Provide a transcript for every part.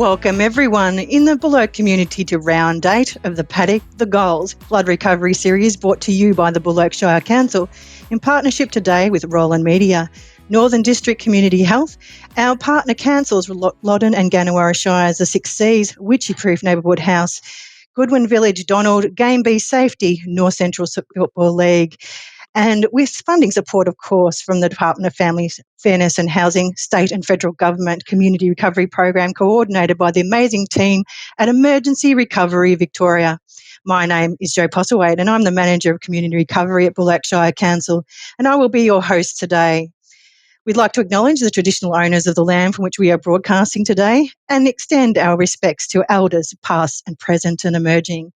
Welcome everyone in the Bullock community to round 8 of the Paddock The Goals Flood Recovery Series, brought to you by the Bullock Shire Council in partnership today with Roland Media, Northern District Community Health, our partner councils Loddon and Gannawarra Shires, the 6Cs, Witchy-Proof Neighbourhood House, Goodwin Village, Donald, Game B Safety, North Central Football League, and with funding support, of course, from the Department of Family Fairness and Housing, State and Federal Government Community Recovery Program, coordinated by the amazing team at Emergency Recovery Victoria. My name is Jo Postlethwaite and I'm the Manager of Community Recovery at Bullock Shire Council, and I will be your host today. We'd like to acknowledge the traditional owners of the land from which we are broadcasting today and extend our respects to elders past and present and emerging.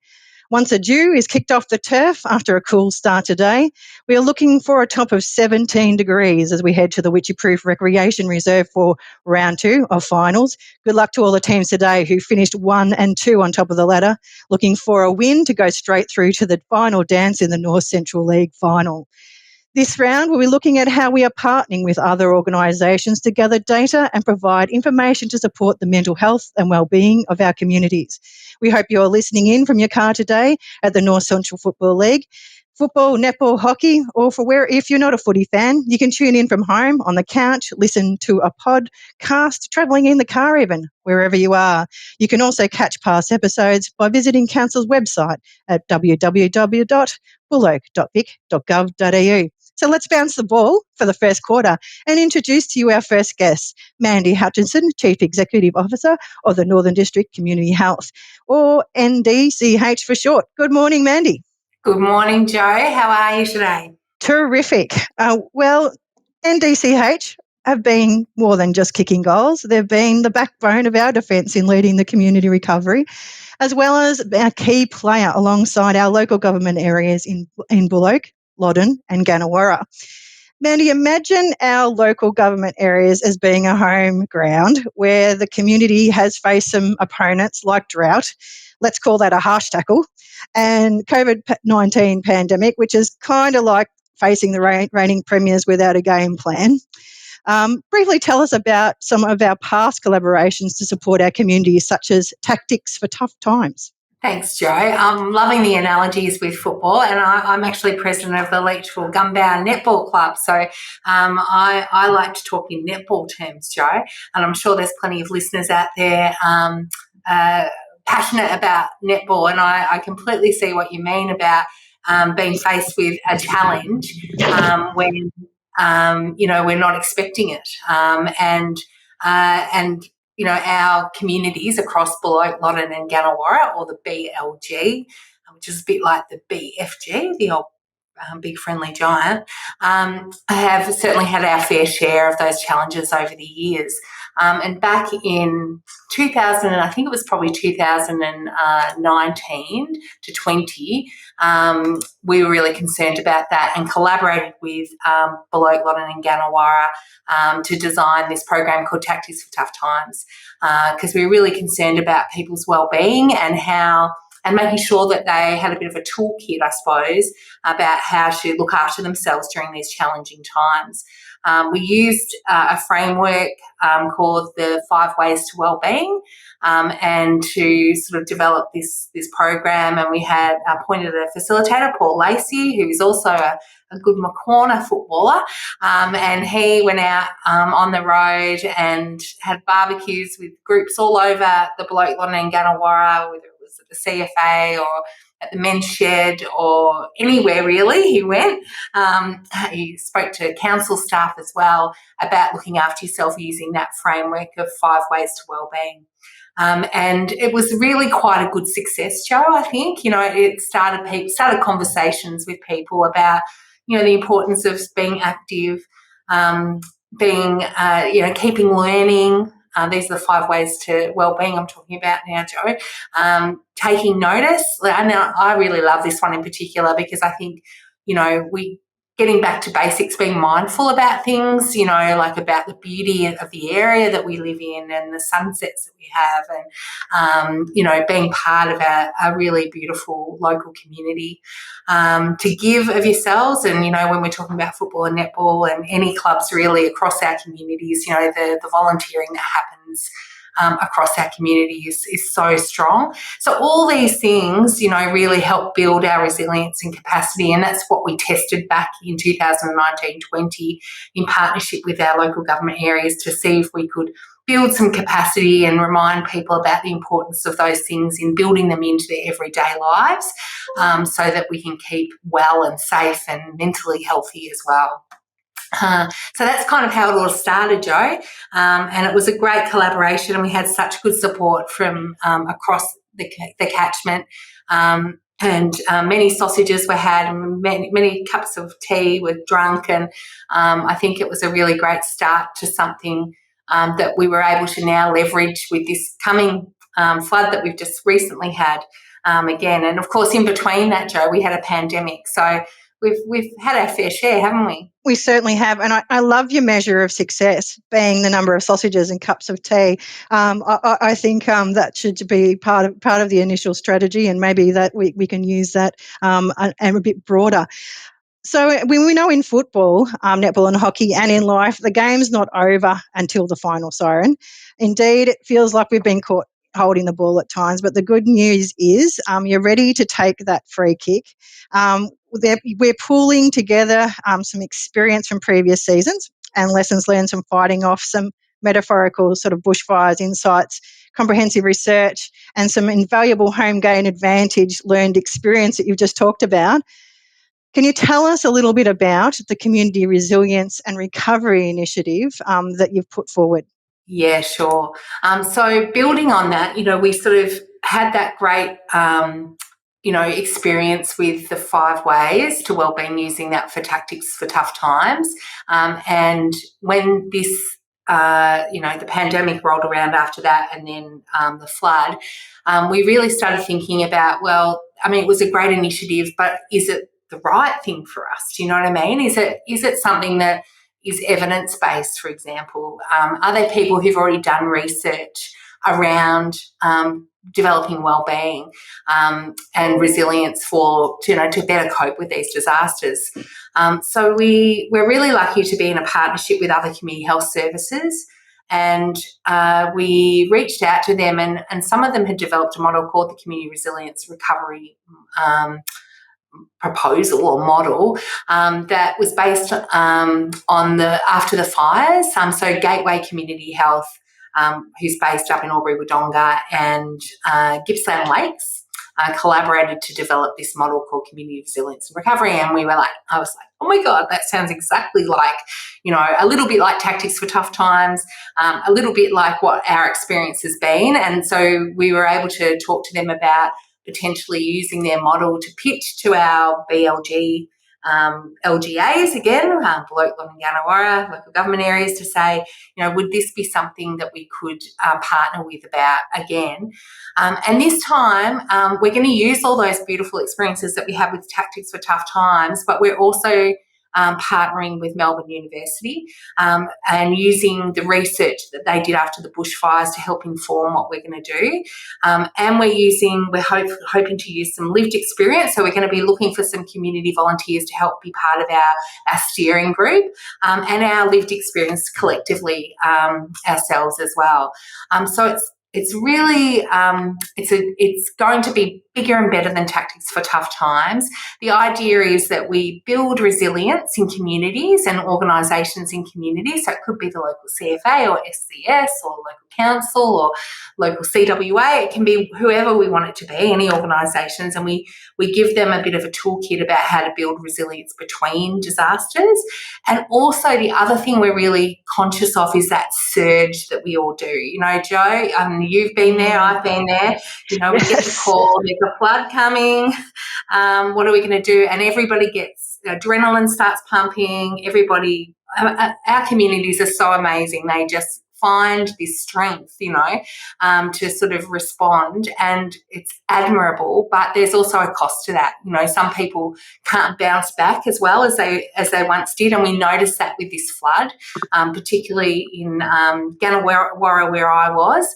Once a dew is kicked off the turf after a cool start today, we are looking for a top of 17 degrees as we head to the Witchy-Proof Recreation Reserve for round 2 of finals. Good luck to all the teams today who finished 1 and 2 on top of the ladder, looking for a win to go straight through to the final dance in the North Central League final. This round, we'll be looking at how we are partnering with other organisations to gather data and provide information to support the mental health and wellbeing of our communities. We hope you're listening in from your car today at the North Central Football League. Football, netball, hockey, or if you're not a footy fan, you can tune in from home, on the couch, listen to a podcast, travelling in the car even, wherever you are. You can also catch past episodes by visiting Council's website at www.bullock.vic.gov.au. So let's bounce the ball for the first quarter and introduce to you our first guest, Mandy Hutchinson, Chief Executive Officer of the Northern District Community Health, or NDCH for short. Good morning, Mandy. Good morning, Jo. How are you today? Terrific. Well, NDCH have been more than just kicking goals. They've been the backbone of our defence in leading the community recovery, as well as a key player alongside our local government areas in Bullock, Loddon and Gannawarra. Mandy, imagine our local government areas as being a home ground where the community has faced some opponents like drought, let's call that a harsh tackle, and COVID-19 pandemic, which is kind of like facing the reigning premiers without a game plan. Briefly tell us about some of our past collaborations to support our communities, such as Tactics for Tough Times. Thanks, Jo. I'm loving the analogies with football, and I'm actually president of the Leachville Gumbow Netball Club. So I like to talk in netball terms, Jo, and I'm sure there's plenty of listeners out there passionate about netball, and I completely see what you mean about being faced with a challenge when we're not expecting it, and our communities across Bullock, Loddon and Gannawarra, or the BLG, which is a bit like the BFG, the old Big Friendly Giant, have certainly had our fair share of those challenges over the years. And back in 2000, and I think it was probably 2019 to 20, we were really concerned about that and collaborated with Bullock, Loddon and Gannawarra to design this program called Tactics for Tough Times, because we were really concerned about people's wellbeing and making sure that they had a bit of a toolkit, I suppose, about how to look after themselves during these challenging times. We used a framework called the 5 Ways to Wellbeing, and to sort of develop this program. And we had appointed a facilitator, Paul Lacey, who is also a good Maccorner footballer, and he went out on the road and had barbecues with groups all over the Bullock, Loddon and Gannawarra, whether it was at the CFA or at the men's shed or anywhere really he went. He spoke to council staff as well about looking after yourself using that framework of 5 ways to wellbeing. And it was really quite a good success, Jo, I think. It started conversations with people about, the importance of being active, keeping learning. These are the 5 ways to wellbeing I'm talking about now, Jo. Taking notice. And I really love this one in particular because I think, we getting back to basics, being mindful about things, like about the beauty of the area that we live in and the sunsets that we have, and, being part of a really beautiful local community, to give of yourselves. And, when we're talking about football and netball and any clubs really across our communities, the volunteering that happens across our community is so strong. So all these things, really help build our resilience and capacity, and that's what we tested back in 2019-20 in partnership with our local government areas to see if we could build some capacity and remind people about the importance of those things in building them into their everyday lives, so that we can keep well and safe and mentally healthy as well. So that's kind of how it all started, Joe, and it was a great collaboration, and we had such good support from across the catchment, and many sausages were had, and many cups of tea were drunk, and I think it was a really great start to something that we were able to now leverage with this coming flood that we've just recently had again. And of course, in between that, Joe, we had a pandemic. So we've had our fair share, haven't we? We certainly have, and I love your measure of success being the number of sausages and cups of tea. I think that should be part of the initial strategy, and maybe that we can use that and a bit broader. So we know in football, netball and hockey, and in life, the game's not over until the final siren. Indeed, it feels like we've been caught holding the ball at times, but the good news is you're ready to take that free kick. We're pooling together some experience from previous seasons and lessons learned from fighting off some metaphorical sort of bushfires, insights, comprehensive research, and some invaluable home game advantage learned experience that you've just talked about. Can you tell us a little bit about the Community Resilience and Recovery Initiative that you've put forward? Yeah, sure. So building on that, we sort of had that great, experience with the 5 ways to wellbeing, using that for tactics for tough times. And when this, the pandemic rolled around after that, and then the flood, we really started thinking about, it was a great initiative, but is it the right thing for us? Do you know what I mean? Is it something that is evidence-based, for example? Are there people who've already done research around developing wellbeing and resilience to better cope with these disasters? So we're really lucky to be in a partnership with other community health services, and we reached out to them, and some of them had developed a model called the Community Resilience Recovery proposal or model that was based on the after the fires. So Gateway Community Health, who's based up in Albury-Wodonga, and Gippsland Lakes collaborated to develop this model called Community Resilience and Recovery. And I was like, oh my God, that sounds exactly like, a little bit like Tactics for Tough Times, a little bit like what our experience has been. And so we were able to talk to them about potentially using their model to pitch to our BLG LGAs again, Paddock, and Ganawara, local government areas, to say, would this be something that we could partner with about again? And this time, we're going to use all those beautiful experiences that we have with Tactics for Tough Times, but we're also partnering with Melbourne University and using the research that they did after the bushfires to help inform what we're going to do. And we're hoping to use some lived experience. So we're going to be looking for some community volunteers to help be part of our steering group and our lived experience collectively ourselves as well. So it's really it's going to be bigger and better than Tactics for Tough Times. The idea is that we build resilience in communities and organisations in communities. So it could be the local CFA or SCS or local council or local CWA. It can be whoever we want it to be, any organisations, and we give them a bit of a toolkit about how to build resilience between disasters. And also the other thing we're really conscious of is that surge that we all do. Joe, you've been there, I've been there. We get the call, there's a flood coming. What are we going to do? And everybody gets, adrenaline starts pumping. Everybody, our communities are so amazing. They just find this strength, to sort of respond, and it's admirable. But there's also a cost to that. Some people can't bounce back as well as they once did, and we noticed that with this flood, particularly in Ganawara, where I was.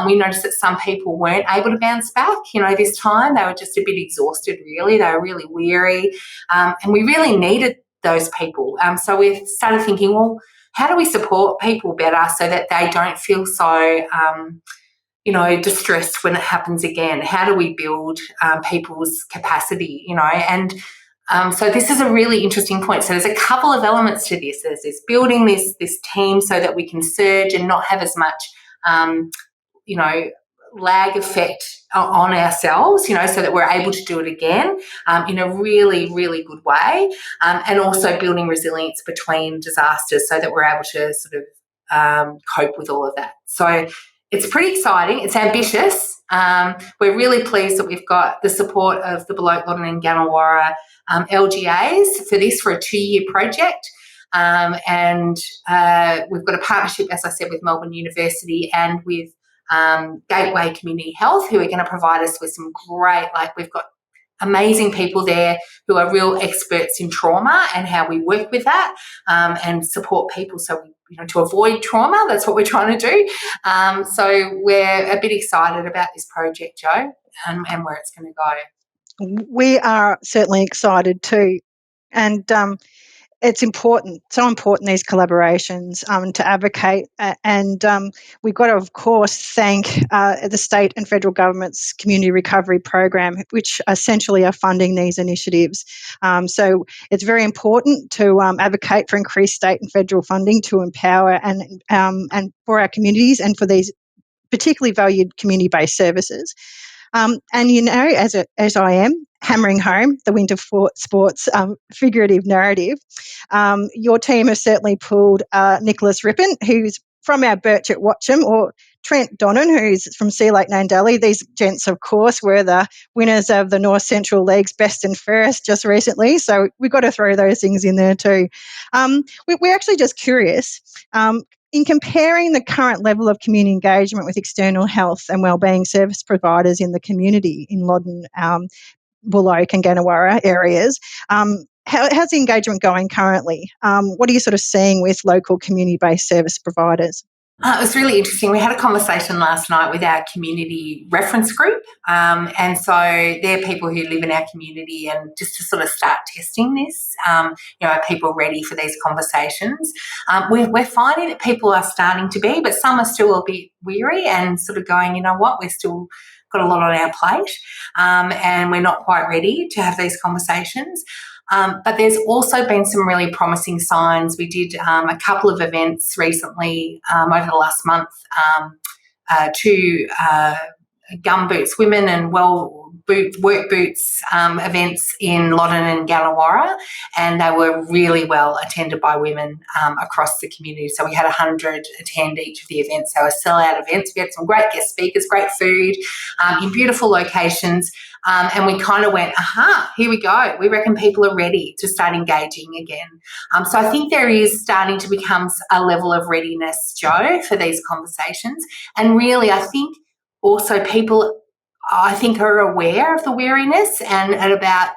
We noticed that some people weren't able to bounce back. This time they were just a bit exhausted. Really, they were really weary, and we really needed those people. So we started thinking, well, how do we support people better so that they don't feel so distressed when it happens again? How do we build people's capacity, and so this is a really interesting point. So there's a couple of elements to this. There's this building this team so that we can surge and not have as much, lag effect on ourselves, so that we're able to do it again in a really, really good way, and also building resilience between disasters so that we're able to sort of cope with all of that. So it's pretty exciting. It's ambitious. We're really pleased that we've got the support of the Paddock and Gannawarra LGAs for this, for a 2-year project. And we've got a partnership, as I said, with Melbourne University and with Gateway Community Health, who are going to provide us with some great, we've got amazing people there who are real experts in trauma and how we work with that and support people to avoid trauma. That's what we're trying to do. So we're a bit excited about this project, Jo, and where it's going to go. We are certainly excited too. And it's important, so important, these collaborations to advocate. And we've got to, of course, thank the state and federal government's community recovery program, which essentially are funding these initiatives. So it's very important to advocate for increased state and federal funding to empower and for our communities and for these particularly valued community-based services. And, as I am hammering home the winter sports figurative narrative, your team has certainly pulled Nicholas Rippon, who's from our Birch at Watcham, or Trent Donnan, who's from Sea Lake Nandali. These gents, of course, were the winners of the North Central League's Best and Fairest just recently. So we've got to throw those things in there too. We're actually just curious. In comparing the current level of community engagement with external health and wellbeing service providers in the community in Loddon, Bullock and Gannawarra areas, how's the engagement going currently? What are you sort of seeing with local community-based service providers? It was really interesting. We had a conversation last night with our community reference group, and so they're people who live in our community, and just to sort of start testing this, are people ready for these conversations? We're finding that people are starting to be, but some are still a bit weary and sort of going, you know what, we're still got a lot on our plate, and we're not quite ready to have these conversations. But there's also been some really promising signs. We did a couple of events recently over the last month, two gumboots, women and work boots events in Loddon and Gannawarra, and they were really well attended by women across the community. So we had 100 attend each of the events. They were sellout events. We had some great guest speakers, great food in beautiful locations. And we kind of went, here we go. We reckon people are ready to start engaging again. So I think there is starting to become a level of readiness, Jo, for these conversations. And really, I think also people, are aware of the weariness and about,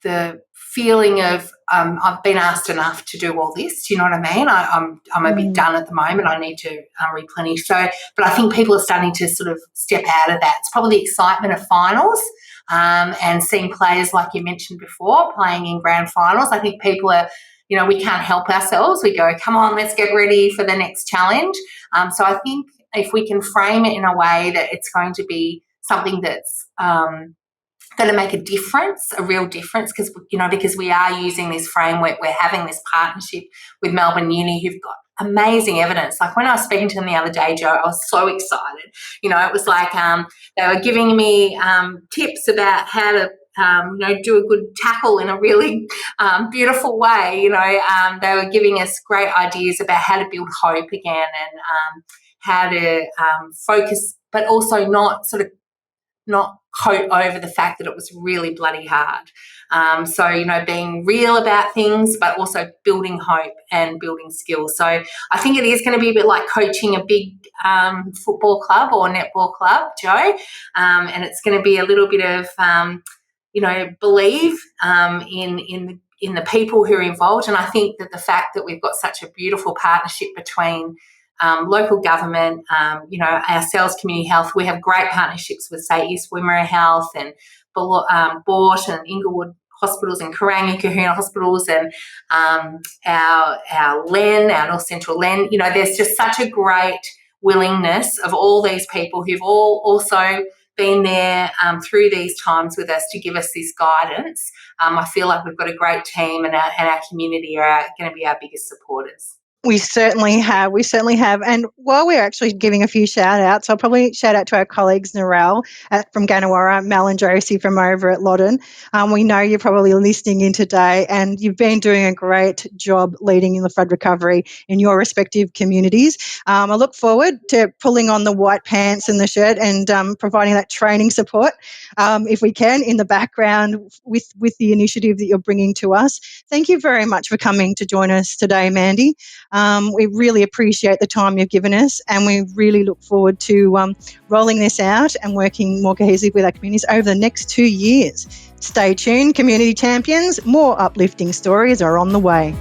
the feeling of I've been asked enough to do all this. Do you know what I mean? I'm a bit done at the moment. I need to replenish. So, but I think people are starting to sort of step out of that. It's probably the excitement of finals and seeing players, like you mentioned before, playing in grand finals. I think people are, we can't help ourselves. We go, come on, let's get ready for the next challenge. So I think if we can frame it in a way that it's going to be something that's going to make a difference, a real difference, because we are using this framework, we're having this partnership with Melbourne Uni, who've got amazing evidence. Like when I was speaking to them the other day, Jo, I was so excited. It was like they were giving me tips about how to do a good tackle in a really beautiful way. They were giving us great ideas about how to build hope again and how to focus, but also not coat over the fact that it was really bloody hard. So, being real about things, but also building hope and building skills. So I think it is going to be a bit like coaching a big football club or netball club, Jo, and it's going to be a little bit of, believe in the people who are involved. And I think that the fact that we've got such a beautiful partnership between local government, ourselves, community health. We have great partnerships with, say, East Wimmera Health and Bort and Inglewood Hospitals and Kerang and Kahuna Hospitals and our LEN, our North Central LEN. There's just such a great willingness of all these people who've all also been there through these times with us to give us this guidance. I feel like we've got a great team, and our community are going to be our biggest supporters. We certainly have. We certainly have. And while we're actually giving a few shout outs, I'll probably shout out to our colleagues, Narelle from Ganawara, Mel and Josie from over at Loddon. We know you're probably listening in today, and you've been doing a great job leading in the flood recovery in your respective communities. I look forward to pulling on the white pants and the shirt and providing that training support, if we can, in the background with the initiative that you're bringing to us. Thank you very much for coming to join us today, Mandy. We really appreciate the time you've given us, and we really look forward to rolling this out and working more cohesively with our communities over the next 2 years. Stay tuned, community champions. More uplifting stories are on the way.